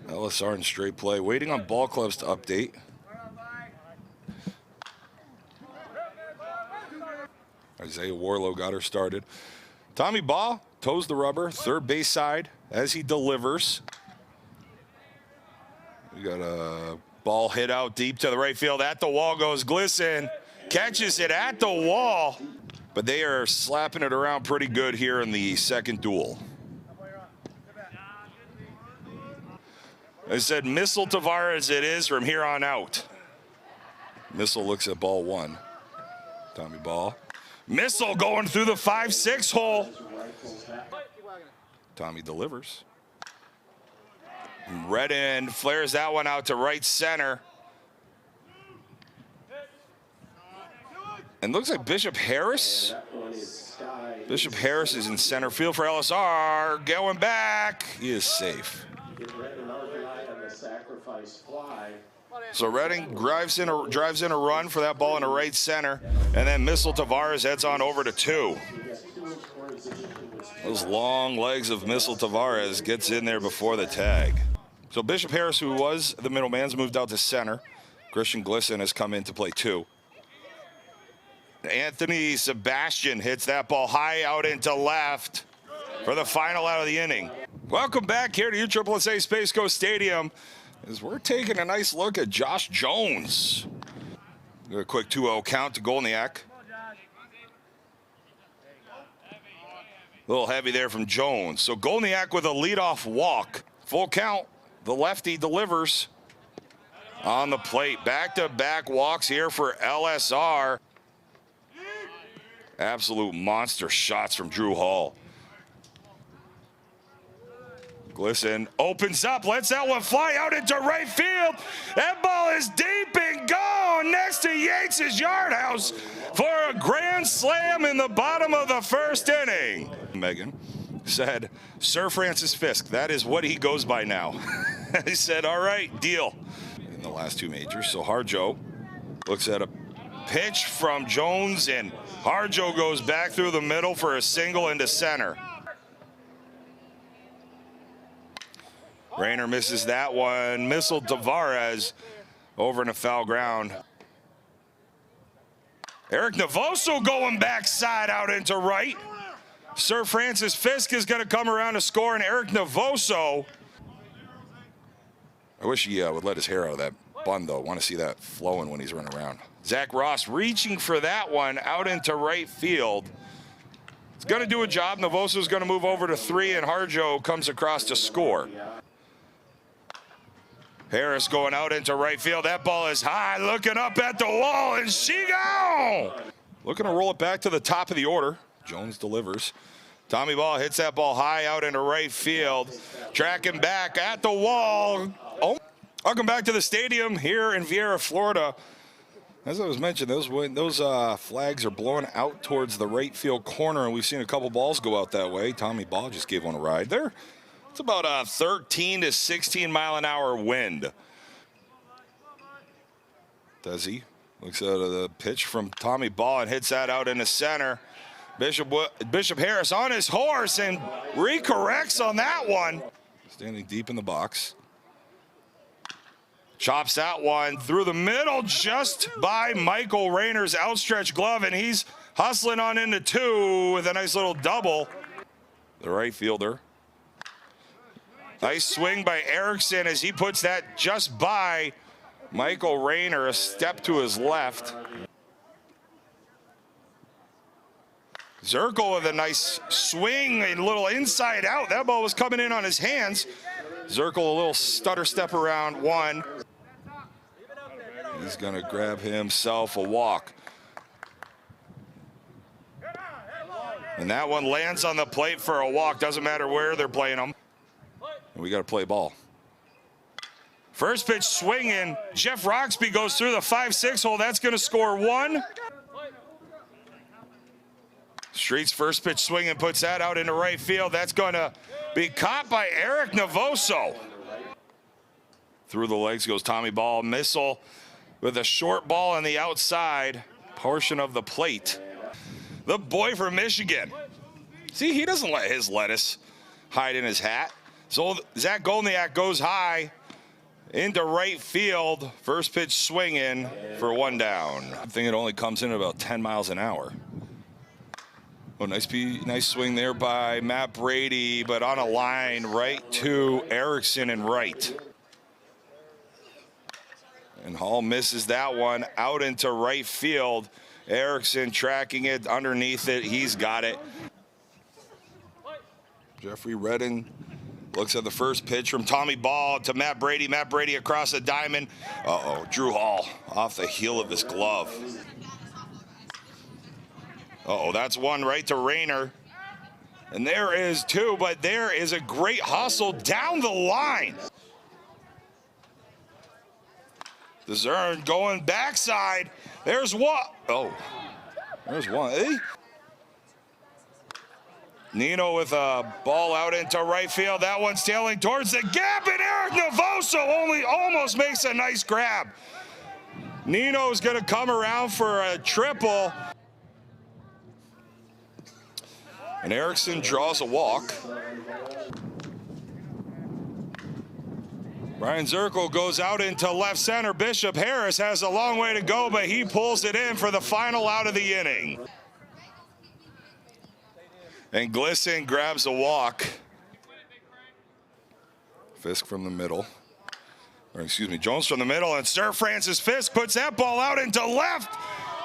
LSR and straight play, waiting on ball clubs to update. Isaiah Warlow got her started. Tommy Ball toes the rubber, third base side as he delivers. We got a ball hit out deep to the right field. At the wall goes Glisson. Catches it at the wall. But they are slapping it around pretty good here in the second duel. I said Missile Tavares it is from here on out. Missile looks at ball one. Tommy Ball. Missile going through the 5-6 hole. Tommy delivers. Redden flares that one out to right center. And looks like Bishop Harris. Bishop Harris is in center field for LSR. Going back. He is safe. So Redding drives in a run for that ball into right center. And then Missile Tavares heads on over to 2. Those long legs of Missile Tavares gets in there before the tag. So Bishop Harris, who was the middleman's moved out to center. Christian Glisson has come in to play 2. Anthony Sebastian hits that ball high out into left for the final out of the inning. Welcome back here to USSSA Space Coast Stadium as we're taking a nice look at Josh Jones. A quick 2-0 count to Golniak. A little heavy there from Jones. So Golniak with a leadoff walk. Full count. The lefty delivers on the plate. Back-to-back walks here for LSR. Absolute monster shots from Drew Hall. Glisson opens up, lets that one fly out into right field. That ball is deep and gone next to Yates' yard house for a grand slam in the bottom of the first inning. Megan said, Sir Francis Fisk, that is what he goes by now. He said, all right, deal. In the last 2 majors, so Harjo looks at a pitch from Jones, and Harjo goes back through the middle for a single into center. Rayner misses that one. Missile Tavares over in a foul ground. Eric Navoso going backside out into right. Sir Francis Fisk is going to come around to score, and Eric Navoso. I wish he would let his hair out of that bun, though. Want to see that flowing when he's running around. Zach Ross reaching for that one out into right field. It's going to do a job. Navoso's going to move over to 3, and Harjo comes across to score. Harris going out into right field. That ball is high, looking up at the wall, and she gone. Looking to roll it back to the top of the order. Jones delivers. Tommy Ball hits that ball high out into right field. Tracking back at the wall. Oh, welcome back to the stadium here in Viera, Florida. As I was mentioning, those flags are blowing out towards the right field corner, and we've seen a couple balls go out that way. Tommy Ball just gave one a ride there. It's about a 13 to 16 mile an hour wind. Desi looks at the pitch from Tommy Ball and hits that out in the center. Bishop Harris on his horse and recorrects on that one. Standing deep in the box. Chops that one through the middle just by Michael Rayner's outstretched glove, and he's hustling on into 2 with a nice little double. The right fielder. Nice swing by Erickson as he puts that just by Michael Rayner, a step to his left. Zirkle with a nice swing, a little inside out. That ball was coming in on his hands. Zirkle a little stutter step around 1. He's going to grab himself a walk. And that one lands on the plate for a walk. Doesn't matter where they're playing them. And we got to play ball. First pitch swinging. Jeff Roxby goes through the 5-6 hole. That's going to score 1. Street's first pitch swinging puts that out into right field. That's going to be caught by Eric Navoso. Through the legs goes Tommy Ball. Missile with a short ball on the outside portion of the plate. The boy from Michigan. See, he doesn't let his lettuce hide in his hat. So Zach Golniak goes high into right field. First pitch swinging for 1 down. I think it only comes in at about 10 miles an hour. Oh, nice swing there by Matt Brady, but on a line right to Erickson and right. And Hall misses that one out into right field. Erickson tracking it underneath it. He's got it. Jeffrey Redden looks at the first pitch from Tommy Ball to Matt Brady. Matt Brady across the diamond. Uh-oh, Drew Hall off the heel of his glove. Uh-oh, that's one right to Rayner. And there is two, but there is a great hustle down the line. DeZern going backside. There's one. Oh, there's one. Hey. Nino with a ball out into right field. That one's tailing towards the gap, and Eric Navoso only almost makes a nice grab. Nino's going to come around for a triple. And Erickson draws a walk. Brian Zirkle goes out into left center. Bishop Harris has a long way to go, but he pulls it in for the final out of the inning. And Glisson grabs a walk. Fisk from the middle. Or excuse me, Jones from the middle, and Sir Francis Fisk puts that ball out into left.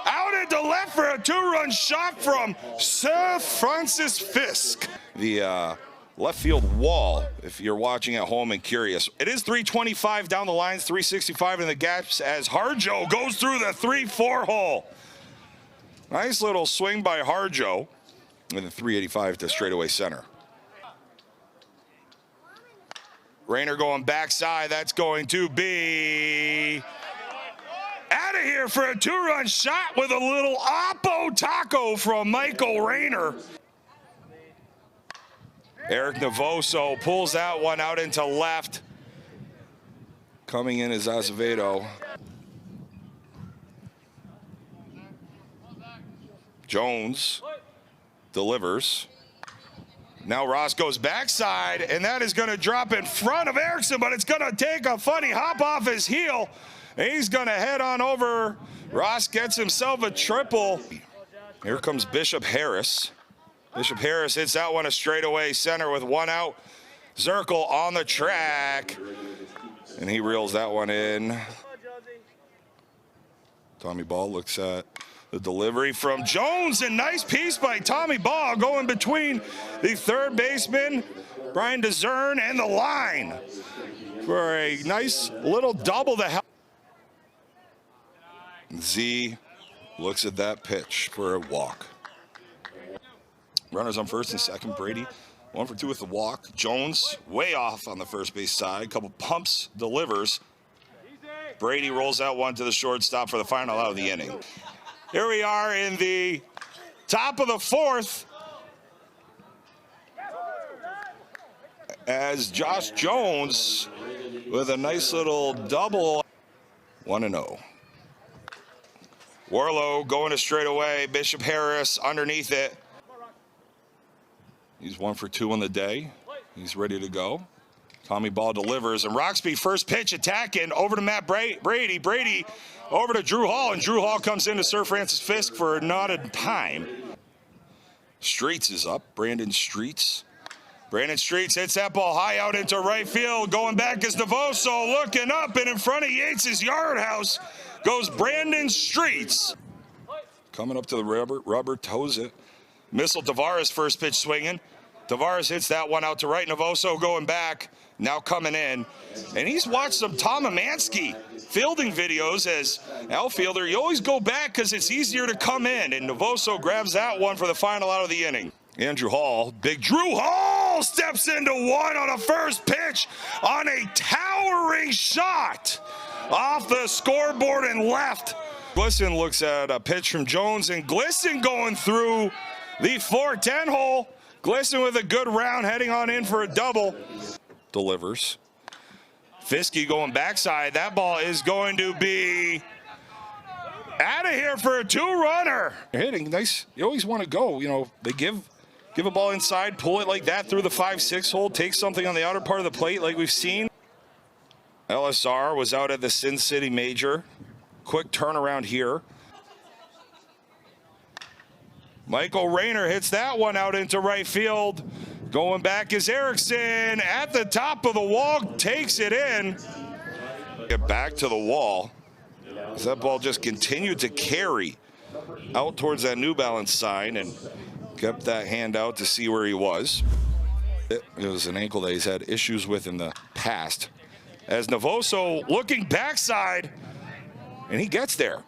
Out into left for a 2-run shot from Sir Francis Fisk. The left field wall, if you're watching at home and curious. It is 325 down the lines, 365 in the gaps as Harjo goes through the 3-4 hole. Nice little swing by Harjo. And the 385 to straightaway center. Rayner going backside. That's going to be out of here for a 2-run shot with a little oppo taco from Michael Rayner. Eric Navoso pulls that one out into left. Coming in is Azevedo. Jones delivers. Now Ross goes backside, and that is going to drop in front of Erickson, but it's going to take a funny hop off his heel. And he's going to head on over. Ross gets himself a triple. Here comes Bishop Harris. Bishop Harris hits that one a straightaway center with 1 out. Zirkle on the track, and he reels that one in. Tommy Ball looks at the delivery from Jones, and nice piece by Tommy Ball going between the third baseman, Brian DeZern, and the line for a nice little double to help. Z looks at that pitch for a walk. Runners on first and second. Brady 1 for 2 with the walk. Jones way off on the first base side. Couple pumps, delivers. Brady rolls that one to the shortstop for the final out of the inning. Here we are in the top of the 4th as Josh Jones with a nice little double. 1-0. Warlow going to straightaway. Bishop Harris underneath it. He's 1 for 2 on the day. He's ready to go. Tommy Ball delivers, and Roxby first pitch attacking over to Matt Brady. Brady over to Drew Hall, and Drew Hall comes into Sir Francis Fisk for a nod in time. Streets is up. Brandon Streets. Brandon Streets hits that ball high out into right field. Going back is Navoso looking up, and in front of Yates' yard house goes Brandon Streets. Coming up to the rubber, toes it. Missile Tavares first pitch swinging. Tavares hits that one out to right. Navoso going back, now coming in. And he's watched some Tom Amansky fielding videos as outfielder. You always go back because it's easier to come in. And Navoso grabs that one for the final out of the inning. Andrew Hall, big Drew Hall steps into one on a first pitch on a towering shot off the scoreboard and left. Glisson looks at a pitch from Jones, and Glisson going through the 410 hole. Glisson with a good round, heading on in for a double. Delivers. Fiske going backside. That ball is going to be out of here for a 2-runner. Hitting nice. You always want to go. You know, they give a ball inside, pull it like that through the 5-6 hole, take something on the outer part of the plate like we've seen. LSR was out at the Sin City Major. Quick turnaround here. Michael Rayner hits that one out into right field. Going back is Erickson at the top of the wall, takes it in. Get back to the wall. As that ball just continued to carry out towards that New Balance sign and kept that hand out to see where he was. It was an ankle that he's had issues with in the past. As Navoso looking backside, and he gets there.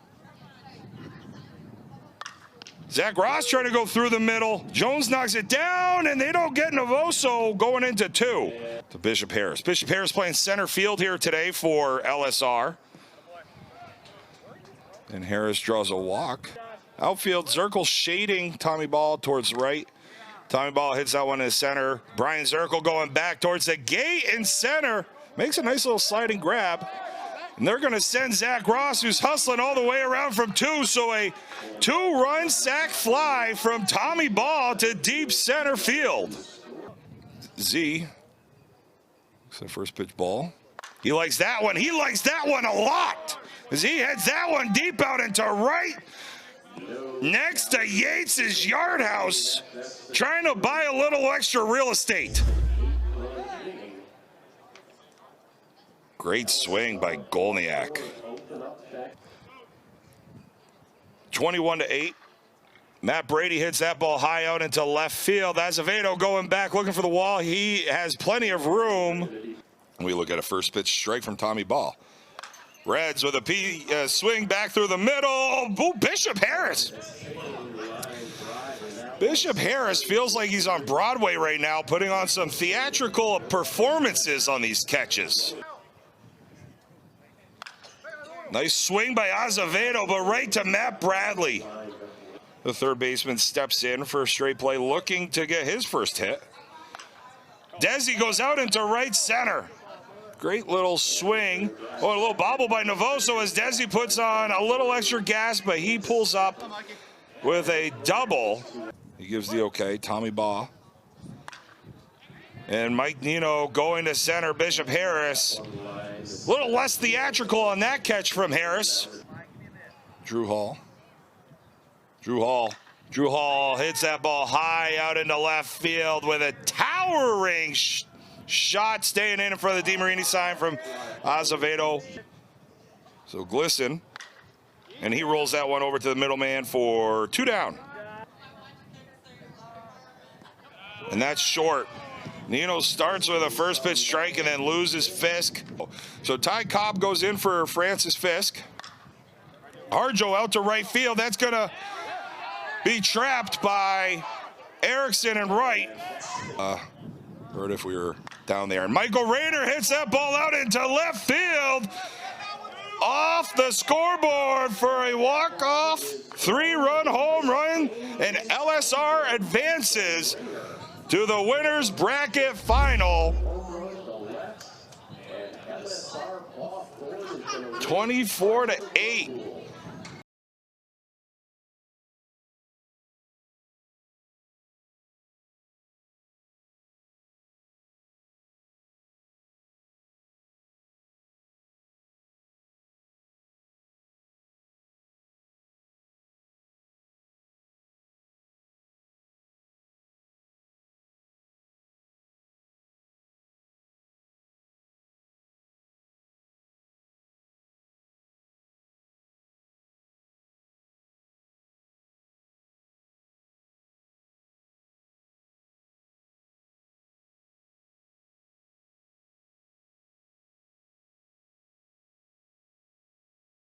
Zach Ross trying to go through the middle. Jones knocks it down, and they don't get Navoso going into 2. To Bishop Harris. Bishop Harris playing center field here today for LSR. And Harris draws a walk. Outfield, Zirkle shading Tommy Ball towards the right. Tommy Ball hits that one in the center. Brian Zirkle going back towards the gate in center. Makes a nice little sliding grab. And they're going to send Zach Ross, who's hustling all the way around from 2. So a 2-run sac fly from Tommy Ball to deep center field. Z. It's the first pitch ball. He likes that one. He likes that one a lot. As he heads that one deep out into right. Next to Yates' yard house. Trying to buy a little extra real estate. Great swing by Golniak. 21-8. Matt Brady hits that ball high out into left field. Azevedo going back looking for the wall. He has plenty of room. And we look at a first pitch strike from Tommy Ball. Reds with a swing back through the middle. Ooh, Bishop Harris. Bishop Harris feels like he's on Broadway right now, putting on some theatrical performances on these catches. Nice swing by Azevedo, but right to Matt Bradley. The third baseman steps in for Str8play, looking to get his first hit. Desi goes out into right center. Great little swing. Oh, a little bobble by Navoso as Desi puts on a little extra gas, but he pulls up with a double. He gives the okay. Tommy Baugh. And Mike Nino going to center. Bishop Harris. A little less theatrical on that catch from Harris. Drew Hall. Drew Hall hits that ball high out into left field with a towering shot staying in front of the DeMarini sign from Azevedo. So Glisson, and he rolls that one over to the middleman for 2 down. And that's short. Nino starts with a first pitch strike and then loses Fisk. So Ty Cobb goes in for Francis Fisk. Harjo out to right field. That's going to be trapped by Erickson and Wright. Heard if we were down there. And Michael Rayner hits that ball out into left field. Off the scoreboard for a walk-off 3-run home run. And LSR advances to the winners bracket final. 24-8.